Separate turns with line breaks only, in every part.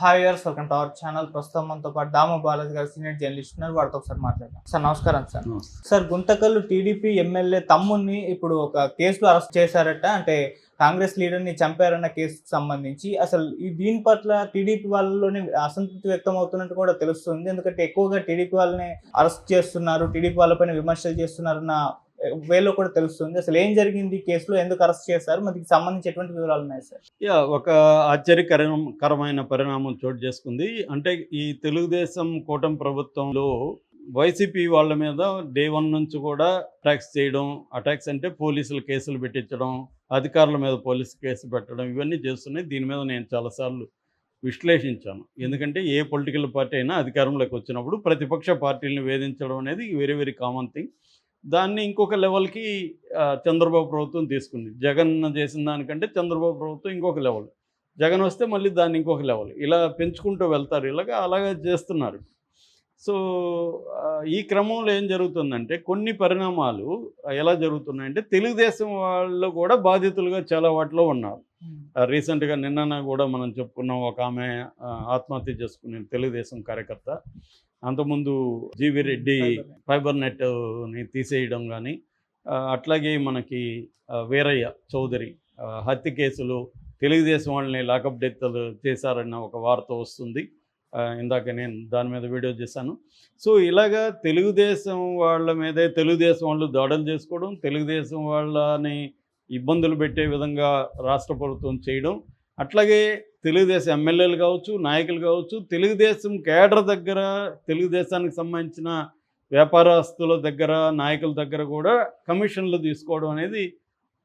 Hi viewers, welcome to our channel. ప్రస్తుతం మనతో పాటు దాము బాలాజీ గారు సీనియర్ జర్నలిస్ట్ ఉన్నారు. వారితో ఒకసారి మాట్లాడదాం. సార్ నమస్కారం. Sir sir Guntakal TDP MLA తమ్ముడిని ఇప్పుడు ఒక కేసులో అరెస్ట్ చేశారట. అంటే కాంగ్రెస్ లీడర్ని చంపారన్న కేసుకు సంబంధించి అసలు దీని పట్ల టీడీపీ వాళ్ళలోనే అసంతృప్తి వ్యక్తం అవుతున్నట్టు కూడా తెలుస్తుంది. ఎందుకంటే ఎక్కువగా టీడీపీ వాళ్ళని అరెస్ట్ చేస్తున్నారు, టీడీపీ వాళ్ళపైన విమర్శలు చేస్తున్నారన్న వేలో కూడా తెలుస్తుంది. అసలు ఏం జరిగింది ఈ కేసులో, ఎందుకు అరెస్ట్ చేశారు, మనకి సంబంధించి ఎటువంటి వివరాలు ఉన్నాయి సార్?
ఒక ఆశ్చర్యకరమైన పరిణామం చోటు చేసుకుంది. అంటే ఈ తెలుగుదేశం కూటమి ప్రభుత్వంలో వైసీపీ వాళ్ళ మీద డే 1 నుంచి కూడా అటాక్స్ చేయడం, అటాక్స్ అంటే పోలీసులు కేసులు పెట్టించడం, అధికారుల మీద పోలీసు కేసు పెట్టడం, ఇవన్నీ చేస్తున్నాయి. దీని మీద నేను చాలాసార్లు విశ్లేషించాను. ఎందుకంటే ఏ పొలిటికల్ పార్టీ అయినా అధికారంలోకి వచ్చినప్పుడు ప్రతిపక్ష పార్టీలను వేధించడం అనేది వెరీ వెరీ కామన్ థింగ్. దాన్ని ఇంకొక లెవెల్కి చంద్రబాబు ప్రభుత్వం తీసుకుంది. జగన్ చేసిన దానికంటే చంద్రబాబు ప్రభుత్వం ఇంకొక లెవెల్, జగన్ వస్తే మళ్ళీ దాన్ని ఇంకొక లెవెల్, ఇలా పెంచుకుంటూ వెళ్తారు. అలాగా చేస్తున్నారు. సో ఈ క్రమంలో ఏం జరుగుతుందంటే కొన్ని పరిణామాలు ఎలా జరుగుతున్నాయంటే తెలుగుదేశం వాళ్ళు కూడా బాధితులుగా చాలా వాటిలో ఉన్నారు. రీసెంట్గా నిన్న కూడా మనం చెప్పుకున్నాం, ఒక ఆమె ఆత్మహత్య చేసుకునే తెలుగుదేశం కార్యకర్త. అంతకుముందు జీవి రెడ్డి ఫైబర్ నెట్ని తీసేయడం కానీ, అట్లాగే మనకి వీరయ్య చౌదరి హత్య కేసులు తెలుగుదేశం వాళ్ళని లాకప్ డెత్లు చేశారన్న ఒక వార్త వస్తుంది. ఇందాక నేను దాని మీద వీడియో చేశాను. సో ఇలాగా తెలుగుదేశం వాళ్ళ మీదే తెలుగుదేశం వాళ్ళు దాడులు చేసుకోవడం, తెలుగుదేశం వాళ్ళని ఇబ్బందులు పెట్టే విధంగా రాష్ట్ర ప్రభుత్వం చేయడం, అట్లాగే తెలుగుదేశం ఎమ్మెల్యేలు కావచ్చు, నాయకులు కావచ్చు, తెలుగుదేశం కేడర్ దగ్గర, తెలుగుదేశానికి సంబంధించిన వ్యాపారస్తుల దగ్గర, నాయకుల దగ్గర కూడా కమిషన్లు తీసుకోవడం అనేది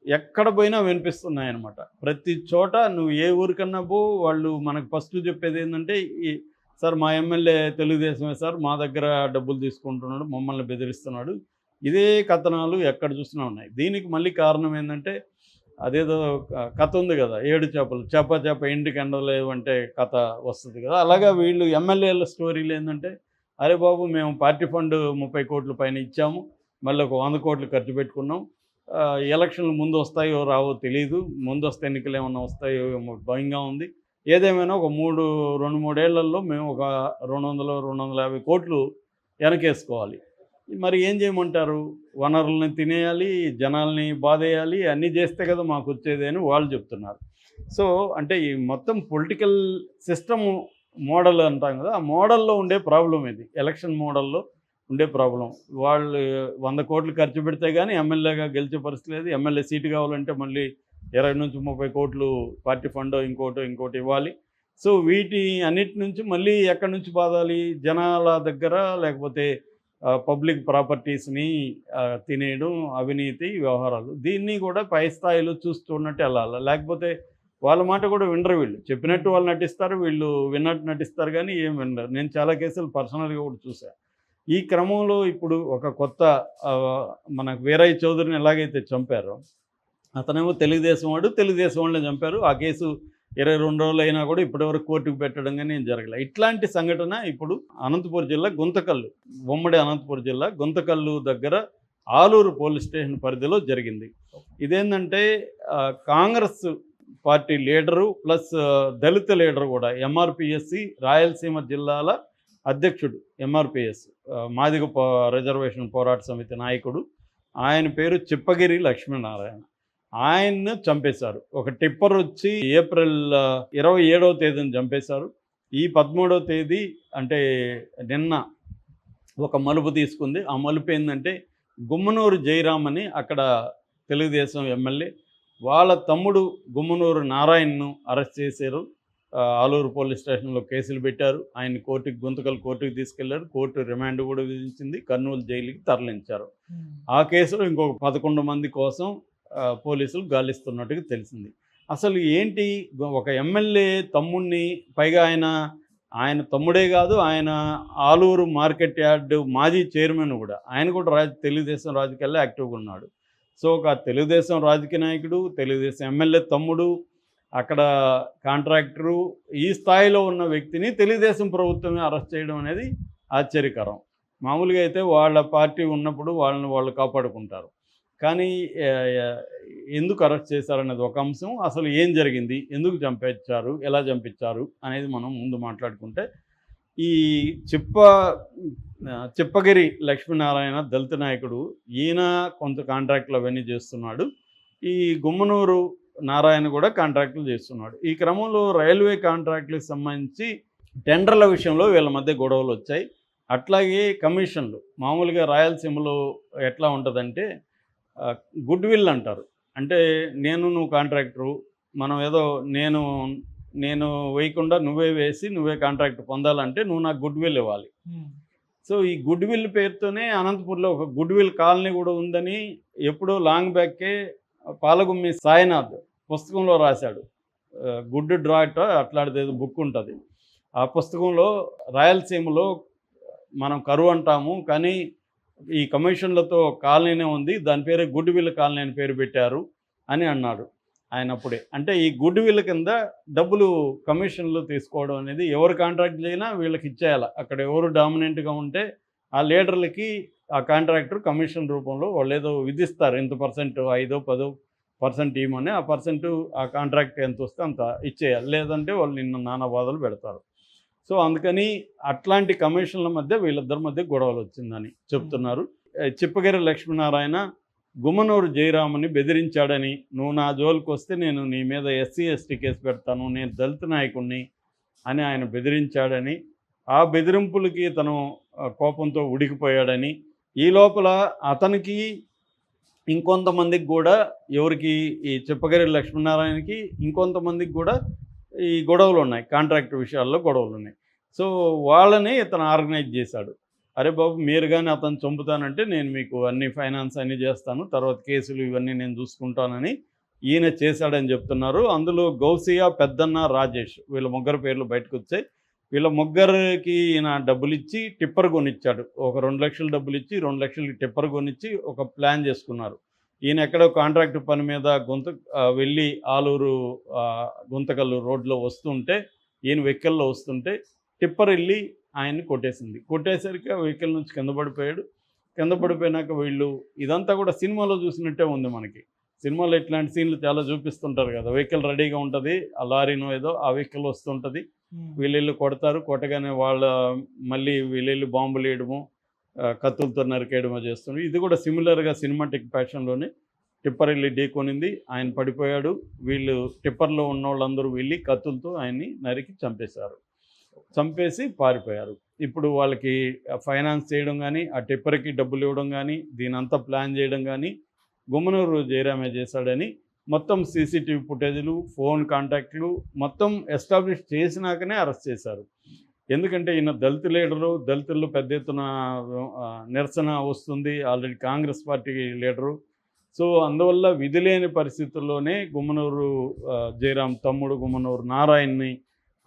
ఎక్కడ పోయినా వినిపిస్తున్నాయన్నమాట. ప్రతి చోట నువ్వు ఏ ఊరికన్నా పో, వాళ్ళు మనకు ఫస్ట్ చెప్పేది ఏంటంటే, సార్ మా ఎమ్మెల్యే తెలుగుదేశమే సార్, మా దగ్గర డబ్బులు తీసుకుంటున్నాడు, మమ్మల్ని బెదిరిస్తున్నాడు, ఇదే కథనాలు ఎక్కడ చూసినా ఉన్నాయి. దీనికి మళ్ళీ కారణం ఏంటంటే, అదేదో కథ ఉంది కదా, 7 చేపలు, చేప ఇంటికి ఎండలేవు అంటే కథ వస్తుంది కదా. అలాగా వీళ్ళు ఎమ్మెల్యేల స్టోరీలు ఏంటంటే, అరే బాబు మేము పార్టీ ఫండ్ 30 కోట్ల పైన ఇచ్చాము, మళ్ళీ ఒక 100 కోట్లు ఖర్చు పెట్టుకున్నాం, ఎలక్షన్లు ముందు వస్తాయో రావో తెలియదు, ముందు వస్తే ఎన్నికలు ఏమన్నా వస్తాయో భయంగా ఉంది, ఏదేమైనా ఒక 2-3 ఏళ్లలో మేము ఒక 200-250 కోట్లు వెనకేసుకోవాలి. మరి ఏం చేయమంటారు? వనరుల్ని తినేయాలి, జనాల్ని బాధేయాలి, అన్నీ చేస్తే కదా మాకు వచ్చేది అని వాళ్ళు చెప్తున్నారు. సో అంటే ఈ మొత్తం పొలిటికల్ సిస్టమ్ మోడల్ అంటాం కదా, ఆ మోడల్లో ఉండే ప్రాబ్లం ఇది, ఎలక్షన్ మోడల్లో ఉండే ప్రాబ్లం. వాళ్ళు 100 కోట్లు ఖర్చు పెడితే కానీ ఎమ్మెల్యేగా గెలిచే పరిస్థితి లేదు. ఎమ్మెల్యే సీటు కావాలంటే మళ్ళీ 20-30 కోట్లు పార్టీ ఫండో ఇంకోటి ఇవ్వాలి. సో వీటి అన్నిటి నుంచి మళ్ళీ ఎక్కడి నుంచి బాధాలి? జనాల దగ్గర, లేకపోతే పబ్లిక్ ప్రాపర్టీస్ని తినేయడం, అవినీతి వ్యవహారాలు, దీన్ని కూడా పై స్థాయిలో చూస్తున్నట్టు వెళ్ళాలి. లేకపోతే వాళ్ళ మాట కూడా వినరు. వీళ్ళు చెప్పినట్టు వాళ్ళు నటిస్తారు, వీళ్ళు విన్నట్టు నటిస్తారు, కానీ ఏం వినరు. నేను చాలా కేసులు పర్సనల్గా కూడా చూశాను. ఈ క్రమంలో ఇప్పుడు ఒక కొత్త మనకు వీరయ్య చౌదరిని ఎలాగైతే చంపారో, అతనేమో తెలుగుదేశం వాడు, తెలుగుదేశం వాళ్ళని చంపారు. ఆ కేసు 22 రోజులు అయినా కూడా ఇప్పటివరకు కోర్టుకు పెట్టడం కానీ ఏం జరగలేదు. ఇట్లాంటి సంఘటన ఇప్పుడు అనంతపురం జిల్లా గుంతకల్లు, ఉమ్మడి అనంతపురం జిల్లా గుంతకల్లు దగ్గర ఆలూరు పోలీస్ స్టేషన్ పరిధిలో జరిగింది. ఇదేంటంటే కాంగ్రెస్ పార్టీ లీడరు ప్లస్ దళిత లీడరు కూడా, ఎంఆర్పిఎస్సి రాయలసీమ జిల్లాల అధ్యక్షుడు, ఎంఆర్పిఎస్ మాదిగ రిజర్వేషన్ పోరాట సమితి నాయకుడు, ఆయన పేరు చిప్పగిరి లక్ష్మీనారాయణ. ఆయన్ను చంపేశారు. ఒక టిప్పర్ వచ్చి ఏప్రిల్ 27వ తేదీని చంపేశారు. ఈ 13వ తేదీ అంటే నిన్న ఒక మలుపు తీసుకుంది. ఆ మలుపు ఏంటంటే, గుమ్మనూరు జయరామ్ అని అక్కడ తెలుగుదేశం ఎమ్మెల్యే, వాళ్ళ తమ్ముడు గుమ్మనూరు నారాయణను అరెస్ట్ చేశారు. ఆలూరు పోలీస్ స్టేషన్లో కేసులు పెట్టారు. ఆయన గుంతకల్ కోర్టుకు తీసుకెళ్లారు. కోర్టు రిమాండ్ కూడా విధించింది. కర్నూలు జైలుకి తరలించారు. ఆ కేసులో ఇంకొక 11 మంది కోసం పోలీసులు గాలిస్తున్నట్టుగా తెలిసింది. అసలు ఏంటి, ఒక ఎమ్మెల్యే తమ్ముడిని, పైగా ఆయన తమ్ముడే కాదు, ఆయన ఆలూరు మార్కెట్ యార్డ్ మాజీ చైర్మన్ కూడా, ఆయన కూడా తెలుగుదేశం రాజకీయాల్లో యాక్టివ్గా ఉన్నాడు. సో ఒక తెలుగుదేశం రాజకీయ నాయకుడు, తెలుగుదేశం ఎమ్మెల్యే తమ్ముడు, అక్కడ కాంట్రాక్టరు, ఈ స్థాయిలో ఉన్న వ్యక్తిని తెలుగుదేశం ప్రభుత్వమే అరెస్ట్ చేయడం అనేది ఆశ్చర్యకరం. మామూలుగా అయితే వాళ్ళ పార్టీ ఉన్నప్పుడు వాళ్ళు కాపాడుకుంటారు. కానీ ఆ, ఆ, ఎందుకు అరెస్ట్ చేశారనేది ఒక అంశం. అసలు ఏం జరిగింది, ఎందుకు చంపించారు, ఎలా చంపించారు అనేది మనం ముందు మాట్లాడుకుంటే, ఈ చిప్పగిరి లక్ష్మీనారాయణ దళిత నాయకుడు. ఈయన కొంత కాంట్రాక్టులు అవన్నీ చేస్తున్నాడు. ఈ గుమ్మనూరు నారాయణ కూడా కాంట్రాక్టులు చేస్తున్నాడు. ఈ క్రమంలో రైల్వే కాంట్రాక్టులకు సంబంధించి టెండర్ల విషయంలో వీళ్ళ మధ్య గొడవలు వచ్చాయి. అట్లాగే కమిషన్లు మామూలుగా రాయలసీమలో ఎట్లా ఉంటుందంటే గుడ్ విల్ అంటారు. అంటే నువ్వు కాంట్రాక్టరు, మనం ఏదో నేను వేయకుండా నువ్వే వేసి నువ్వే కాంట్రాక్ట్ పొందాలంటే నువ్వు నాకు గుడ్ విల్ ఇవ్వాలి. సో ఈ గుడ్ విల్ పేరుతోనే అనంతపూర్లో ఒక గుడ్ విల్ కాలనీ కూడా ఉందని ఎప్పుడో లాంగ్ బ్యాక్కే పాలగుమ్మి సాయినాథ్ పుస్తకంలో రాశాడు. గుడ్ డ్రాట్ అట్లాంటిది ఏదో బుక్ ఉంటుంది. ఆ పుస్తకంలో రాయలసీమలో మనం కరువు అంటాము, కానీ ఈ కమిషన్లతో కాలనీనే ఉంది, దాని పేరే గుడ్ విల్ కాలనీ అని పేరు పెట్టారు అని అన్నాడు ఆయన అప్పుడే. అంటే ఈ గుడ్ విల్ కింద డబ్బులు కమిషన్లు తీసుకోవడం అనేది ఎవరు కాంట్రాక్ట్ చేయనా వీళ్ళకి ఇచ్చేయాలి. అక్కడ ఎవరు డామినెంట్గా ఉంటే ఆ లీడర్లకి ఆ కాంట్రాక్టర్ కమిషన్ రూపంలో వాళ్ళు ఏదో విధిస్తారు, ఇంత పర్సెంట్ 5-10% ఇవ్వమని, ఆ పర్సెంట్ ఆ కాంట్రాక్ట్ ఎంత వస్తే అంత ఇచ్చేయాలి, లేదంటే వాళ్ళు నిన్ను నానా బాధలు పెడతారు. సో అందుకని అట్లాంటి కమిషన్ల మధ్య వీళ్ళిద్దరి మధ్య గొడవలు వచ్చిందని చెప్తున్నారు. చిప్పగిరి లక్ష్మీనారాయణ గుమ్మనూరు జయరాముని బెదిరించాడని, నువ్వు నా జోలికి వస్తే నేను నీ మీద SC/ST కేసు పెడతాను, నేను దళిత నాయకుడిని అని ఆయన బెదిరించాడని, ఆ బెదిరింపులకి తను కోపంతో ఉడికిపోయాడని, ఈ లోపల అతనికి ఇంకొంతమందికి కూడా, ఎవరికి ఈ చిప్పగిరి లక్ష్మీనారాయణకి ఇంకొంతమందికి కూడా ఈ గొడవలు ఉన్నాయి, కాంట్రాక్ట్ విషయాల్లో గొడవలు ఉన్నాయి. సో వాళ్ళని ఇతను ఆర్గనైజ్ చేశాడు. అరే బాబు, మీరు కానీ అతను చంపుతానంటే నేను మీకు అన్ని ఫైనాన్స్ అన్నీ చేస్తాను, తర్వాత కేసులు ఇవన్నీ నేను చూసుకుంటానని ఈయన చేశాడని చెప్తున్నారు. అందులో గౌసియా, పెద్దన్న, రాజేష్ వీళ్ళ ముగ్గురు పేర్లు బయటకు వచ్చాయి. వీళ్ళ ముగ్గురికి ఈయన డబ్బులు ఇచ్చి టిప్పర్ కొనిచ్చాడు. ఒక 2 లక్షలు డబ్బులు ఇచ్చి 2 లక్షలకి టిప్పర్ కొనిచ్చి ఒక ప్లాన్ చేసుకున్నారు. ఈయన ఎక్కడో కాంట్రాక్ట్ పని మీద వెళ్ళి ఆలూరు గుంతకల్లు రోడ్లో వస్తుంటే, ఈయన వెహికల్లో వస్తుంటే టిప్పర్ వెళ్ళి ఆయన్ని కొట్టేసింది. కొట్టేసరికి ఆ వెహికల్ నుంచి కింద పడిపోయాడు. కింద పడిపోయినాక వీళ్ళు, ఇదంతా కూడా సినిమాలో చూసినట్టే ఉంది మనకి. సినిమాలో ఇట్లాంటి సీన్లు చాలా చూపిస్తుంటారు కదా, వెహికల్ రెడీగా ఉంటుంది, ఆ లారీనో ఏదో ఆ వెహికల్ వస్తుంటుంది, వీళ్ళు కొడతారు, కొట్టగానే మళ్ళీ వీళ్ళు బాంబులు వేయడము, కత్తులతో నరికేయడమో చేస్తున్నారు. ఇది కూడా సిమిలర్గా సినిమాటిక్ ఫ్యాషన్లోనే టిప్పర్ వెళ్ళి ఢీకొనింది, ఆయన పడిపోయాడు. వీళ్ళు టిప్పర్లో ఉన్న వాళ్ళందరూ వెళ్ళి కత్తులతో ఆయన్ని నరికి చంపేసి పారిపోయారు. ఇప్పుడు వాళ్ళకి ఫైనాన్స్ చేయడం కానీ, ఆ టిప్పర్కి డబ్బులు ఇవ్వడం కానీ, దీనంతా ప్లాన్ చేయడం కానీ గుమ్మనూరు జయరామే చేశాడని మొత్తం CCTV ఫుటేజీలు, ఫోన్ కాంటాక్ట్లు మొత్తం ఎస్టాబ్లిష్ చేసినాకనే అరెస్ట్ చేశారు. ఎందుకంటే ఈయన దళిత లీడరు, దళితుల్లో పెద్ద ఎత్తున నిరసన వస్తుంది, already Congress party leader. So అందువల్ల విధి లేని పరిస్థితుల్లోనే గుమ్మనూరు జయరాం తమ్ముడు గుమ్మనూరు నారాయణని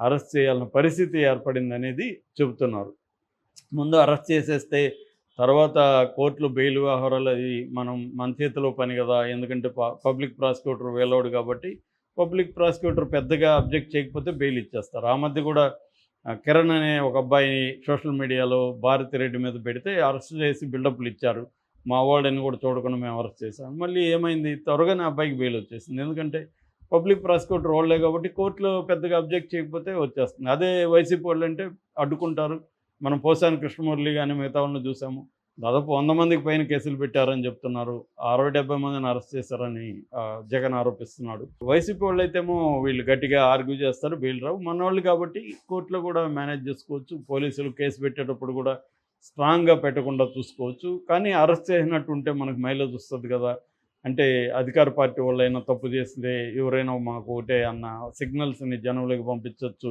అరెస్ట్ చేయాలన్న పరిస్థితి ఏర్పడింది అనేది చెబుతున్నారు. ముందు అరెస్ట్ చేసేస్తే తర్వాత కోర్టులో బెయిల్ వ్యవహారాలు అది మన చేతిలో పని కదా, ఎందుకంటే పబ్లిక్ ప్రాసిక్యూటర్ వేలవుడు కాబట్టి పబ్లిక్ ప్రాసిక్యూటర్ పెద్దగా అబ్జెక్ట్ చేయకపోతే బెయిల్ ఇచ్చేస్తారు. ఆ మధ్య కూడా కిరణ్ అనే ఒక అబ్బాయిని సోషల్ మీడియాలో భారతిరెడ్డి మీద పెడితే అరెస్ట్ చేసి బిల్డప్లు ఇచ్చారు. మా వాడని కూడా చూడకుండా మేము అరెస్ట్ చేశాం. మళ్ళీ ఏమైంది, త్వరగానే అబ్బాయికి బెయిల్ వచ్చేసింది. ఎందుకంటే పబ్లిక్ ప్రాసిక్యూటర్ వాళ్ళే కాబట్టి కోర్టులో పెద్దగా అబ్జెక్ట్ చేయకపోతే వచ్చేస్తుంది. అదే వైసీపీ వాళ్ళు అంటే అడ్డుకుంటారు. మనం పోసాని కృష్ణమురళి కానీ మిగతా వాళ్ళని చూసాము, దాదాపు 100 మందికి పైన కేసులు పెట్టారని చెప్తున్నారు, 60-70 మందిని అరెస్ట్ చేశారని జగన్ ఆరోపిస్తున్నాడు. వైసీపీ వాళ్ళు అయితేమో వీళ్ళు గట్టిగా ఆర్గ్యూ చేస్తారు, బెయిల్ రావు. మన వాళ్ళు కాబట్టి కోర్టులో కూడా మేనేజ్ చేసుకోవచ్చు, పోలీసులు కేసు పెట్టేటప్పుడు కూడా స్ట్రాంగ్గా పెట్టకుండా చూసుకోవచ్చు. కానీ అరెస్ట్ చేసినట్టు ఉంటే మనకు మైలేజ్ వస్తుంది కదా, అంటే అధికార పార్టీ వాళ్ళైనా తప్పు చేస్తే ఎవరైనా మాకు ఒకటే అన్న సిగ్నల్స్ని జనంలోకి పంపించవచ్చు